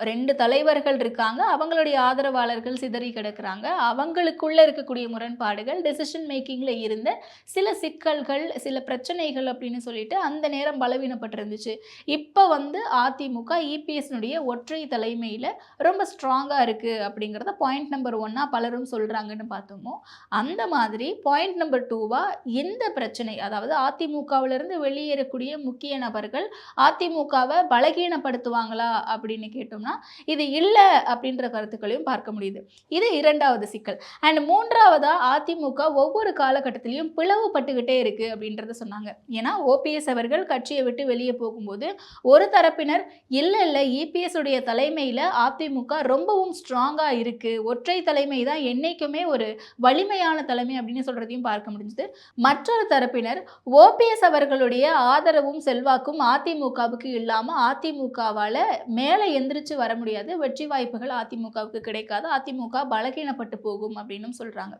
2 தலைவர்கள் இருக்காங்க. அவங்களுடைய ஆதரவாளர்கள் சிதறி கிடக்குறாங்க. அவங்களுக்குள்ள இருக்கக்கூடிய முரண்பாடுகள், டெசிஷன் மேக்கிங்ல இருந்த சில சிக்கல்கள், சில பிரச்சனைகள் அப்படின்னு சொல்லிட்டு அந்த நேரம் பலவீனப்பட்டிருந்துச்சு. இப்ப வந்து அதிமுக இபிஎஸ்னுடைய ஒற்றை தலைமையில ரொம்ப ஸ்ட்ராங்கா இருக்கு அப்படிங்கிறத பாயிண்ட் நம்பர் 1ஆ பலரும் சொல்றாங்கன்னு பார்த்தோமோ, அந்த மாதிரி பாயிண்ட் நம்பர் 2வா இந்த பிரச்சனை, அதாவது அதிமுகவிலிருந்து வெளியேறக்கூடிய முக்கிய நபர்கள் அதிமுகவ பலகீனப்படுத்துவாங்களா அப்படின்னு கேட்டோம்னா, இது இல்ல அப்படின்ற கருத்துக்களையும் பார்க்க முடியுது. இது 2வது சிக்கல். அண்ட் 3வதா அதிமுக ஒவ்வொரு காலகட்டத்திலயும் பிளவுபட்டுக்கிட்டே இருக்கு அப்படின்றத சொன்னாங்க. ஏன்னா ஓபிஎஸ் அவர்கள் கட்சியை விட்டு வெளியே போகும்போது ஒரு தரப்பினர் இல்ல இபிஎஸ் உடைய தலைமையில அதிமுக ரொம்பவும் ஸ்ட்ராங்கா இருக்கு. ஒற்றை தலைமை தான் என்னைக்குமே ஒரு வலிமையான தலைமை அப்படின்னு சொல்றதையும் பார்க்க முடிஞ்சது. மற்றொரு தரப்பினர் ஓபிஎஸ் அவர்களுடைய ஆதரவும் செல்வாக்கும் அதிமுகவுக்கு இல்லாம அதிமுகவால மேல எந்திரிச்சு வர முடியாது. வெற்றி வாய்ப்புகள் அதிமுகவுக்கு கிடைக்காது. அதிமுக பலகீனப்பட்டு போகும் அப்படின்னும் சொல்றாங்க.